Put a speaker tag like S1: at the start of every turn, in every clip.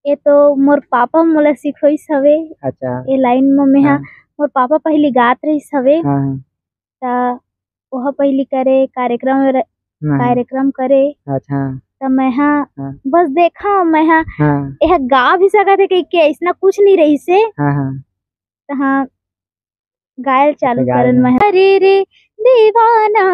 S1: ये तो मोर पापा मोला सिखोइस हवे।
S2: अच्छा।
S1: ये लाइन में मेहा
S2: हाँ
S1: मोर पापा पहली गात रहिस हवे।
S2: हाँ
S1: ता ओहा पहली करे
S2: हाँ
S1: कार्यक्रम करे।
S2: अच्छा।
S1: ता मेहा
S2: हाँ
S1: बस देखा मेहा
S2: हाँ
S1: यह गा भी सकत है कि ऐसा कुछ नहीं रही से।
S2: हाँ हाँ।
S1: हाँ गायल
S2: अच्छा
S1: चालू
S2: गाय
S1: करन
S2: में।
S1: मैं अरे रे दीवाना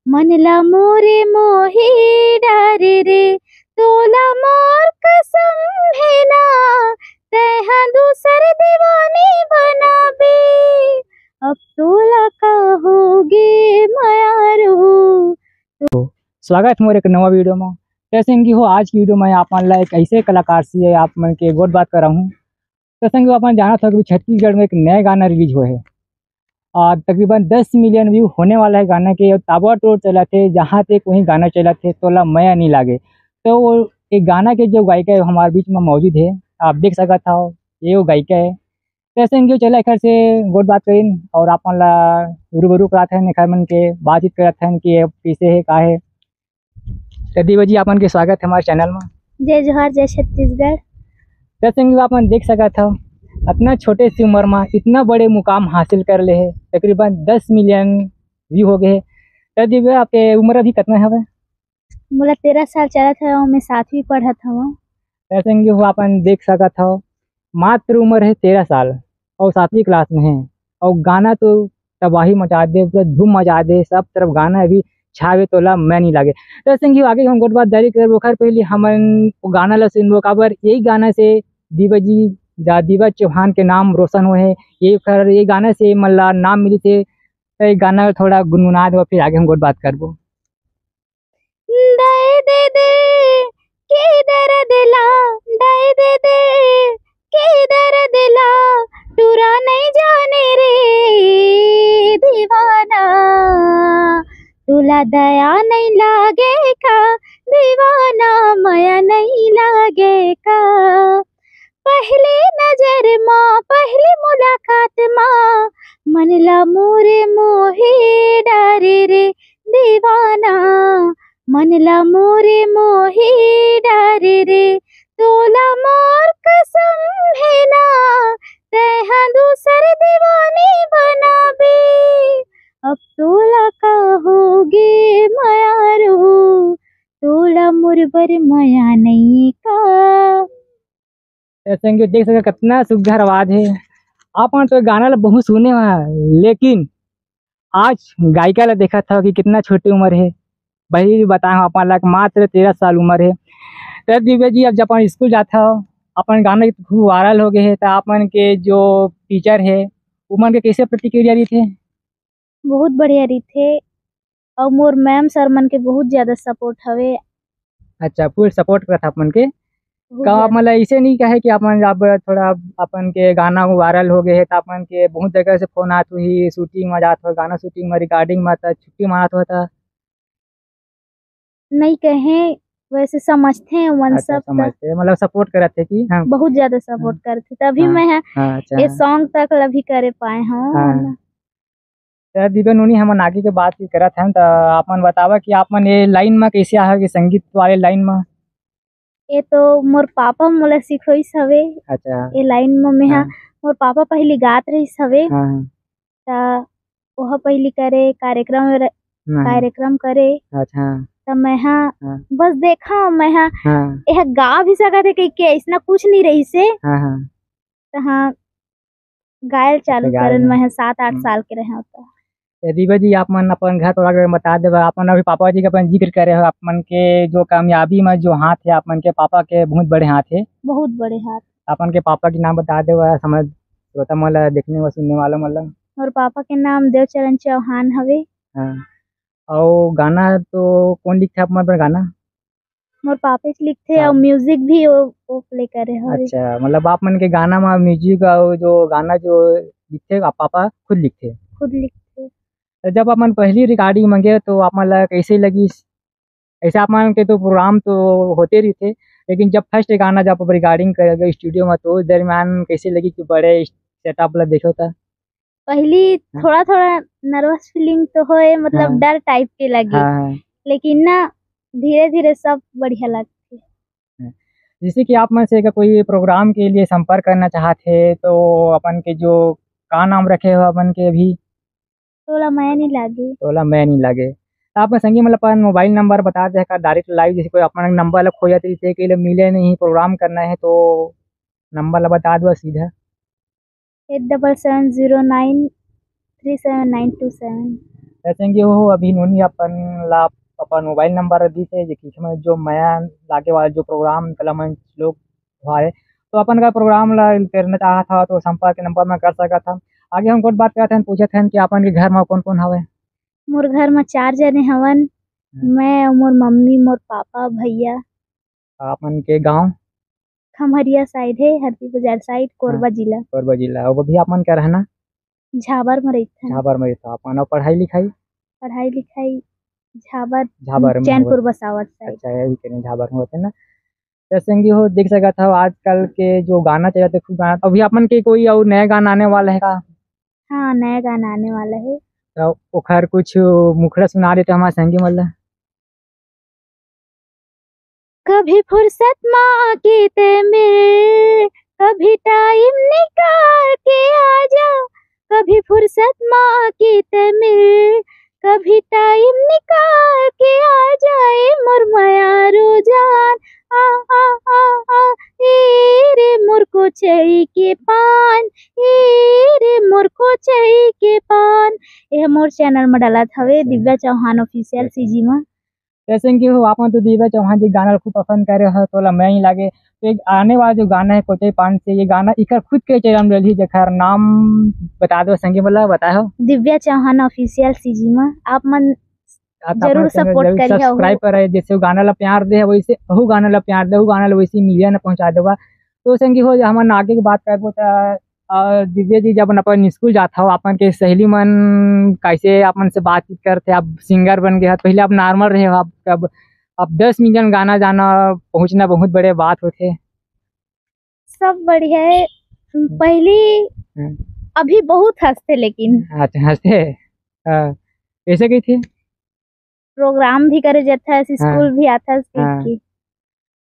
S1: मन ला मोरे मोही डारे रे तोला मोर कसम है ना तैहा दूसर दीवानी बनाबे अब तोला कहोगे मायारू।
S2: स्वागत है मोर एक नवा वीडियो में। कैसे कि हो आज की वीडियो में आप मन ला एक ऐसे कलाकार से आप मन के गोट बात कर रहा हूँ। कैसे कि अपन जाना था कि छत्तीसगढ़ में एक नया गाना रिलीज हुए है और तकरीबन 10 मिलियन व्यू होने वाला है गाना के। ताबड़तोड़ चला थे, जहाँ तक वहीं गाना चला थे तोला मया नहीं लागे। तो वो एक गाना के जो गायिका है हमारे बीच में मौजूद है, आप देख सका था ये वो गायिका है। कैसे कि चला एक से गोट बात करीन और आप मन ला रूबरू करा थे एक मन के बातचीत करा थे कि कैसे है का है। तो दीवा जी आपन के स्वागत है हमारे चैनल में।
S1: जय जोहार जय छत्तीसगढ़।
S2: कैसे कि आपन देख सका था अपना छोटे सी उम्र में इतना बड़े मुकाम हासिल कर ले है, तकरीबन 10 मिलियन व्यू हो गए। तो दिव्या आपके उम्र अभी कितना है?
S1: मोला 13 साल चला था मैं 7वीं पढ़ा था।
S2: कैसे कि वो अपन देख सका था मात्र उम्र है 13 साल और 7वीं क्लास में है और गाना तो तबाही मचा दे, पूरा धूम मचा दे, सब तरफ गाना अभी छावे तोला मैं नहीं लागे। तो ऐसे कि आगे हम गोट बात जारी कर वो पहले हमन वो गाना ला सुनबो काबर यही गाना से दीवा जी दीवा चौहान के नाम रोशन हुए हैं। ये गाना से मल्ला नाम मिली थे। तो ये गाना थोड़ा गुनगुना दो फिर आगे हम गोट बात करबो।
S1: दाए दे दे के दर्द ला दाए दे दे के दर्द ला टूरा नहीं जाने रे दीवाना तुला दया नहीं लागे का दीवाना माया नहीं लागे का पहली नजर माँ पहली मुलाकात माँ मन ला मोरे मोहे डारे रे दीवाना मन ला मोरे मोहे डारे रे तोला मोर कसम है ना तैहा दूसर दीवानी बनाबे अब तोला कहोगे मायारू तोला मुरबर माया नहीं का।
S2: ऐसे कि देख सके कितना सुघर आवाज है। आपन तो गाना ला बहुत सुने हैं, लेकिन आज गायिका ला देखा था कि कितना छोटी उम्र है। वही बताया अपन ला मात्र 13 साल उम्र है। तो दिव्या जी अब जब अपन स्कूल जाता हो अपन गाना खूब वायरल हो गए है, तो अपन के जो टीचर है उमन के कैसे प्रतिक्रिया दी थे?
S1: बहुत बढ़िया रही थे और मोर मैम सर मन के बहुत ज्यादा सपोर्ट हवे।
S2: अच्छा पूरे सपोर्ट करा था अपन के।
S1: बहुत
S2: का
S1: ज्यादा।
S2: मतलब ऐसे नहीं कहे कि अपन अब थोड़ा अपन के गाना वायरल हो गए है तो अपन के बहुत जगह से फोन आत हुई, शूटिंग में जात हो, गाना शूटिंग में रिकॉर्डिंग में था, छुट्टी मारत होता।
S1: नहीं कहे वैसे समझते हैं वन
S2: अच्छा
S1: सब तक
S2: समझते मतलब सपोर्ट करत थे कि हाँ
S1: बहुत ज्यादा
S2: हाँ
S1: सपोर्ट करते तभी
S2: हाँ
S1: मैं
S2: हाँ। अच्छा
S1: ये सॉन्ग तक अभी करे पाए
S2: हाँ।
S1: हूँ।
S2: तो दीपन उन्हीं हम आगे के बात की करत हैं तो आपन बतावा कि आपन ये लाइन में कैसे आया कि संगीत वाले लाइन में?
S1: ये तो मोर पापा मोला सिखोइस हवे।
S2: अच्छा।
S1: ये लाइन में मेहा
S2: हाँ
S1: मोर पापा पहली गात रहिस हवे।
S2: हाँ
S1: ता ओहा पहली करे
S2: हाँ
S1: कार्यक्रम करे।
S2: अच्छा।
S1: ता मेहा
S2: हाँ
S1: बस देखा मेहा
S2: हाँ
S1: यह गा भी सकत है कि ऐसा कुछ नहीं रही से।
S2: हाँ हाँ।
S1: हाँ गायल
S2: अच्छा
S1: चालू
S2: गाय
S1: करन
S2: में।
S1: मैं 7-8 साल के रहे होता।
S2: तो दीपा जी आप मन अपन घर थोड़ा बता देगा। अपन अभी पापा जी का अपन जिक्र करे हो, आप मन के जो कामयाबी में जो हाथ है, आप मन के पापा के बहुत बड़े हाथ है।
S1: बहुत बड़े हाथ।
S2: अपन के पापा के नाम बता दे समझ श्रोता मतलब देखने व सुनने वाला मतलब।
S1: और पापा के नाम देवचरण चौहान हवे।
S2: हाँ। और गाना तो कौन लिखता है आप मन गाना?
S1: मोर पापा जी लिखते
S2: हाँ।
S1: और म्यूजिक भी वो प्ले करे हवे।
S2: अच्छा मतलब आप मन के गाना में म्यूजिक और जो गाना जो लिखते आप पापा खुद लिखते?
S1: खुद लिखते।
S2: तो जब अपन पहली रिकॉर्डिंग मंगे तो आप मन कैसे लगी? ऐसे आप मान के तो प्रोग्राम तो होते रही थे, लेकिन जब फर्स्ट गाना जब आप रिकॉर्डिंग कर गए स्टूडियो में तो उस दरमियान कैसे लगी कि बड़े सेटअप ला देखो था?
S1: पहली
S2: हाँ
S1: थोड़ा थोड़ा नर्वस फीलिंग तो होए मतलब
S2: हाँ
S1: डर टाइप के लगे
S2: हाँ
S1: लेकिन ना धीरे धीरे सब बढ़िया लगते।
S2: हाँ। जैसे कि आप में से अगर कोई प्रोग्राम के लिए संपर्क करना चाहते तो अपन के जो का नाम रखे हो अपन के अभी
S1: तोला मैं नहीं लागे।
S2: तोला मैं नहीं लगे तो आप संगी मतलब अपन मोबाइल नंबर बता दे का डायरेक्ट लाइव जैसे कोई अपन नंबर ला खो जाते जैसे कि मिले नहीं प्रोग्राम करना है तो नंबर ला बता दो सीधा
S1: 8770937927।
S2: जैसे कि हो अभी नोनी अपन ला अपन मोबाइल नंबर दी थे जिसमें जो मैं लागे वाला जो प्रोग्राम कला मंच लोग हुआ तो अपन का प्रोग्राम ला करना चाहा था तो संपर्क नंबर में कर सका था। आगे हम कुछ बात करते हैं पूछे थे कि अपन के घर में कौन कौन हवे।
S1: मोर घर में 4 जने हवन। मैं और मोर मम्मी, मोर पापा, भैया।
S2: अपन के गांव
S1: खमहरिया साइड है, हरदी बाजार साइड, कोरबा जिला।
S2: कोरबा जिला वो भी अपन का रहना
S1: झाबर में रहता है।
S2: झाबर में रहता अपन और पढ़ाई लिखाई
S1: पढ़ाई लिखाई झाबर
S2: झाबर में
S1: चैनपुर बसावट साइड।
S2: अच्छा यही करें झाबर में होते ना। जैसे कि हो देख सका था आजकल के जो गाना चाहिए थे खूब गाना अभी अपन के कोई और नया गाना आने वाला है का।
S1: हाँ, नया गाना आने वाला है।
S2: तो ओखर कुछ मुखड़ा सुना देते हमारे संगी मतलब।
S1: कभी फुर्सत माँ की ते मिल, कभी टाइम निकाल के आ जा। कभी फुर्सत माँ की ते मिल, कभी टाइम निकाल के आ जाए मोर माया रोजान। आ आ आ आ ए रे मोर को चाहिए के पान, ए रे मोर को चाहिए के पान। यह मोर चैनल में डाला हवे दिव्या चौहान ऑफिशियल सीजी में।
S2: जैसे कि हो आप तो दिव्या चौहान जी गाना खूब पसंद कर रहे हो तो मैं ही लागे तो एक आने वाला जो गाना है कोचे पान से ये गाना इकर खुद के चैनल रही जखर नाम बता दो संगी मतलब बताओ।
S1: दिव्या चौहान ऑफिशियल सीजी में आप मन जरूर सपोर्ट करिए
S2: सब्सक्राइब करे जैसे वो गाना ला प्यार दे वैसे वो गाना ला प्यार दे वो गाना ला वैसे मीडिया ने पहुंचा देगा। तो संगी हो हम आगे की बात करबो तो दिव्या जी जब अपन स्कूल जाता हो अपन के सहेली मन कैसे अपन से बातचीत करते आप सिंगर बन गए पहले आप नॉर्मल रहे हो अब 10 मिलियन गाना जाना पहुंचना बहुत बड़े बात होते।
S1: सब बढ़िया है। पहले अभी बहुत हंसते लेकिन
S2: अच्छा हंसते ऐसे गई थी
S1: प्रोग्राम भी करे जाता है स्कूल भी आता है स्टेज की।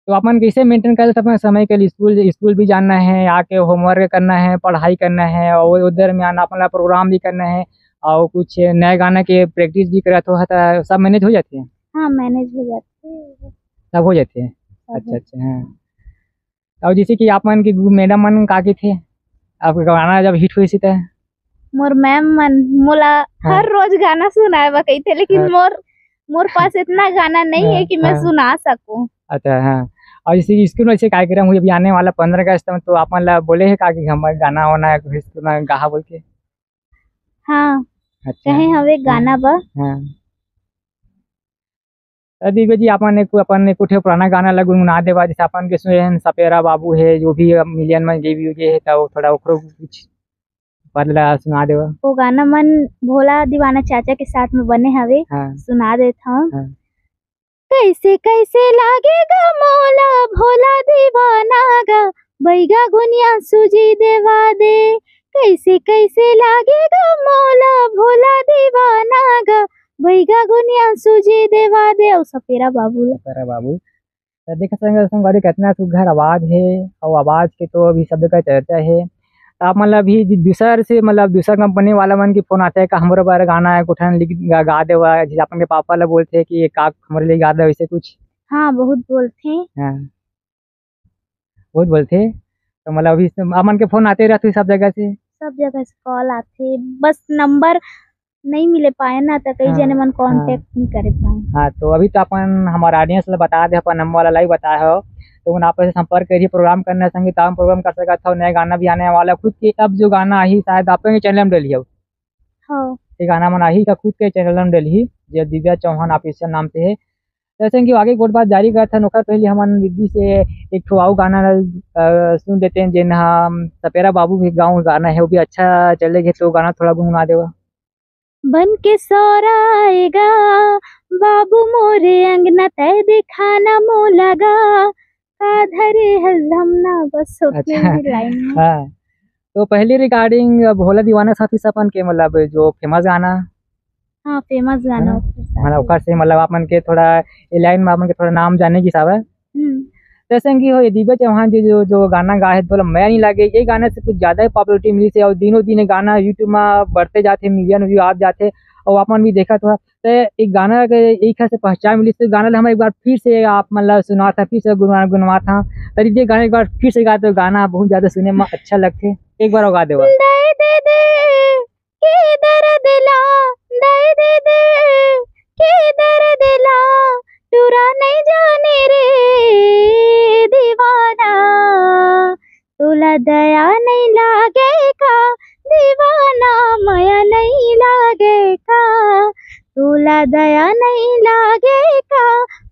S2: तो अपन कैसे मेंटेन कर अपने समय के लिए स्कूल भी जाना है आके होमवर्क करना है पढ़ाई करना है और उधर में आना अपना प्रोग्राम भी करना है और कुछ नए गाना के प्रैक्टिस भी करा तो सब मैनेज हो जाते हैं।
S1: हाँ मैनेज हो जाते हैं
S2: सब हो जाते हैं। अच्छा अच्छा हाँ। और जैसे कि आप मन की मैडम मन काके थे आपका गाना जब हिट हुई था
S1: मोर मैम मन मोला हर रोज गाना सुनाए बकई थे लेकिन मोर पास इतना गाना नहीं है कि मैं सुना सकूं।
S2: अच्छा हाँ। और जैसे स्कूल में ऐसे कार्यक्रम हुई अभी आने वाला 15 अगस्त में तो आप मतलब बोले है का कि हमारा गाना होना है स्कूल में गा बोल के।
S1: हाँ
S2: अच्छा
S1: कहे हवे गाना बा।
S2: हाँ दिव्या जी अपन कुछ पुराना गाना ला गुनगुना देवा जैसे अपन के सुन सपेरा बाबू है जो भी मिलियन में गेवी हुए है तो थोड़ा ओकरो कुछ बदला सुना देवा।
S1: वो गाना मन भोला दीवाना चाचा के साथ में बने हवे।
S2: हाँ।
S1: सुना देता हूँ। हाँ। कैसे कैसे लागेगा मौला भोला दीवाना गा बैगा गुनिया सूजी देवा दे। कैसे कैसे लागेगा मौला भोला दीवाना गा बैगा गुनिया सूजी देवा दे। और सपेरा बाबू देखा संग कितना सुघर आवाज है और आवाज के तो अभी शब्द का चर्चा है। आप मतलब अभी दूसरा कंपनी वाला मन की फोन आता है कि हमारे बारे गाना है कुछ लिख गा देवा जैसे अपन के पापा ला बोलते हैं कि ये काक हमारे लिए गा दे वैसे कुछ। हाँ बहुत बोलते हैं। हाँ बहुत बोलते तो मतलब अभी अपन के फोन आते रहते सब जगह से कॉल आते बस नंबर नहीं मिले पाए ना तो कई जने मन कांटेक्ट नहीं करे पाए। हाँ तो अभी तो अपन हमारा ऑडियंस ला बता दे अपन नंबर वाला लाइव बताया हो तो उन आपस से संपर्क करिए प्रोग्राम करना संगीत प्रोग्राम कर सका था नया गाना भी आने वाला खुद के अब जो गाना आई शायद आपके चैनल में डली है। हाँ ये गाना मना ही का खुद के चैनल में डली जो दिव्या चौहान ऑफिशियल नाम से है। जैसे कि आगे कोट बात जारी करता नौकर पहले हम दीदी से एक ठो गाना सुन देते हैं जिन हम सपेरा बाबू के गाँव गाना है वो भी अच्छा चलेगा तो गाना थोड़ा गुनगुना देगा। बन के सौरा आएगा बाबू मोरे अंगना तय दिखाना मो लगा काधरे हजमना बस उतने ही लाइन में। हाँ तो पहले रिगार्डिंग भोला दीवाना साथी सपन के मतलब जो फेमस गाना। हाँ फेमस गाना मतलब ओकर से मतलब आप मन के थोड़ा लाइन में अपन के थोड़ा नाम जाने की सावा
S2: जैसे कि हो ये दिव्या चौहान जी जो जो गाना गाए है बोला मैं नहीं लगे, ये गाने से कुछ ज़्यादा ही पॉपुलरिटी मिली से और दिनों दिन ये गाना यूट्यूब में बढ़ते जाते, मिलियन व्यू आप जाते और अपन भी देखा था। तो एक गाना के एक खास से पहचान मिली, तो गाना हमें एक बार फिर से आप मतलब सुना था, फिर से गुनगुनवा था। तरी ये गाने एक बार फिर से गाते, तो गाना बहुत ज़्यादा सुनने में अच्छा लगते, एक बार और गा देवा।
S1: दे दे दे के दर्द ला, दे दे दे के दर्द ला, टूरा नहीं जाने रे दीवाना, तुला दया नहीं लागे का दीवाना, माया नहीं लागे का, तुला दया नहीं लागे का,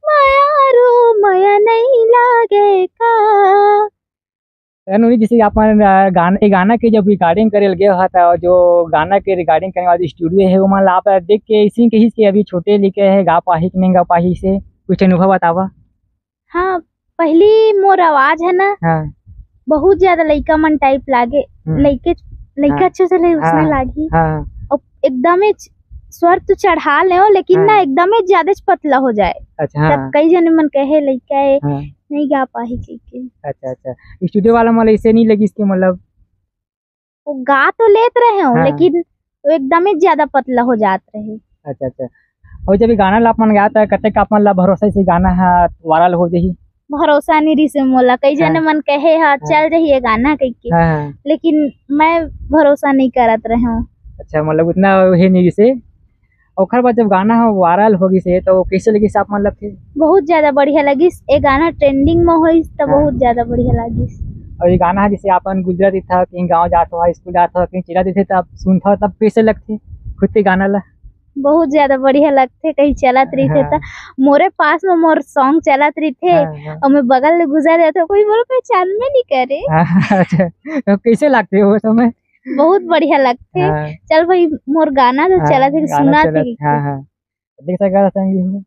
S1: माया रू माया नहीं लागे का।
S2: उन्हीं जैसे अपन गाना के जब रिकॉर्डिंग करे लगे हुआ था, और जो गाना के रिकॉर्डिंग करने वाली स्टूडियो है वो मान ला आप देख के इसी के ही के अभी छोटे लिखे हैं, गा पाही कि नहीं गा पाही, से कुछ अनुभव बतावा।
S1: हाँ, पहली मोर आवाज है ना
S2: हाँ
S1: बहुत ज्यादा लइका मन टाइप लागे, लइके लइका
S2: हाँ।
S1: अच्छे से उसने
S2: हाँ
S1: लागी
S2: हाँ
S1: और एकदम स्वर तो चढ़ा ले हो, लेकिन ना
S2: हाँ।
S1: एकदम ज्यादा पतला हो जाए।
S2: अच्छा
S1: तब
S2: हाँ
S1: कई जने मन कहे लइका है
S2: हाँ।
S1: नहीं गा पाही के
S2: अच्छा अच्छा, स्टूडियो वाला मतलब इसे नहीं लगी इसके मतलब।
S1: वो गा तो लेत रहे हो
S2: हाँ।
S1: लेकिन वो एकदम ज्यादा पतला हो जात रहे।
S2: अच्छा अच्छा, और जब ये गाना ला अपन गाता है कते का अपन ला भरोसा से गाना है वायरल हो जाही।
S1: भरोसा नहीं रही से मोला, कई जने मन कहे हाँ चल रही है गाना कह के,
S2: हाँ
S1: लेकिन मैं भरोसा नहीं करत रहे हूँ।
S2: अच्छा, मतलब उतना है नहीं से। और बाद जब गाना हो वायरल होगी से तो कैसे लगी से आप मतलब थे।
S1: बहुत ज्यादा बढ़िया लगी, ये गाना ट्रेंडिंग में हुई तो
S2: हाँ।
S1: बहुत ज्यादा बढ़िया लगी।
S2: और ये गाना है जैसे अपन गुजराती था, कहीं गाँव जाता हुआ, स्कूल जाता हुआ, कहीं चिल्लाते थे, तब सुनता हो तब कैसे लगते खुद के गाना ला।
S1: बहुत ज्यादा बढ़िया लगते, कहीं चलत रही थे
S2: हाँ।
S1: मोरे पास में मोर सॉन्ग चलत रही थे
S2: हाँ,
S1: और मैं बगल में गुजर रहे थे, कोई मोर पहचान में नहीं करे।
S2: हाँ, अच्छा, तो कैसे लगते हो समय।
S1: बहुत बढ़िया लगते।
S2: हाँ,
S1: चल भाई मोर गाना तो
S2: हाँ,
S1: चला थे
S2: गाना
S1: सुना
S2: चला।
S1: थे।
S2: हाँ हाँ, देख सका संगी हूँ,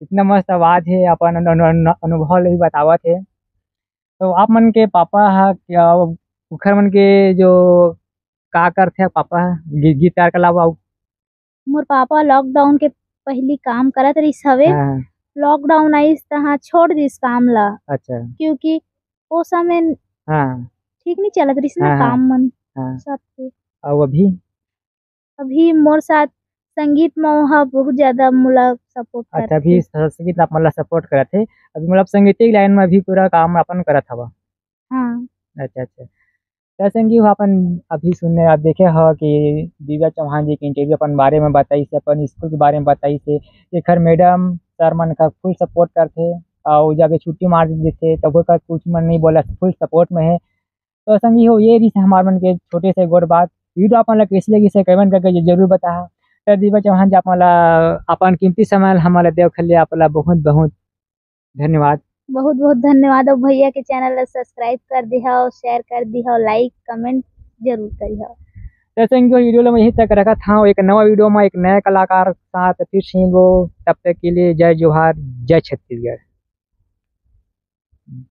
S2: इतना मस्त आवाज है, अपन अनुभव भी बतावा थे। तो आप मन के पापा है क्या उखर मन के जो का करते पापा गिटार के अलावा।
S1: मोर पापा लॉकडाउन के पहली काम करत रही हवे,
S2: हाँ
S1: लॉकडाउन आइस तहाँ छोड़ दिस काम ला,
S2: अच्छा
S1: क्योंकि वो समय
S2: हाँ
S1: ठीक नहीं चलत रही ना
S2: हाँ हाँ
S1: काम मन
S2: हाँ।
S1: साथ के।
S2: और अभी
S1: अभी मोर साथ संगीत में वहाँ बहुत ज्यादा मोला सपोर्ट
S2: अच्छा,
S1: करते।
S2: अभी संगीत आप मतलब सपोर्ट करत थे अभी, मतलब संगीत लाइन में अभी पूरा काम अपन करत हवा।
S1: हाँ
S2: अच्छा अच्छा, जैसे कि वो अपन अभी सुनने आप देखे हो कि दिव्या चौहान जी के इंटरव्यू अपन बारे में बताई से, अपन स्कूल के बारे में बताई से, खैर मैडम सर मन का फुल सपोर्ट करते, और जब छुट्टी मार देते तब वो का कुछ मन नहीं बोला, फुल सपोर्ट में है। तो संगी हो ये भी हमारे मन के छोटे से गोर बात वीडियो अपन कैसे लगी से कमेंट करके जरूर बता। तो दिव्या चौहान जी अपन कीमती समय हमारा देव खल्ले आपला बहुत बहुत धन्यवाद।
S1: बहुत बहुत धन्यवाद। और भैया के चैनल सब्सक्राइब कर दिया और शेयर कर दिया, लाइक कमेंट जरूर करिए।
S2: जैसे कि वीडियो में यही तक रखा था, एक नवा वीडियो में एक नए कलाकार के साथ फिर से वो, तब तक के लिए जय जोहार, जय छत्तीसगढ़।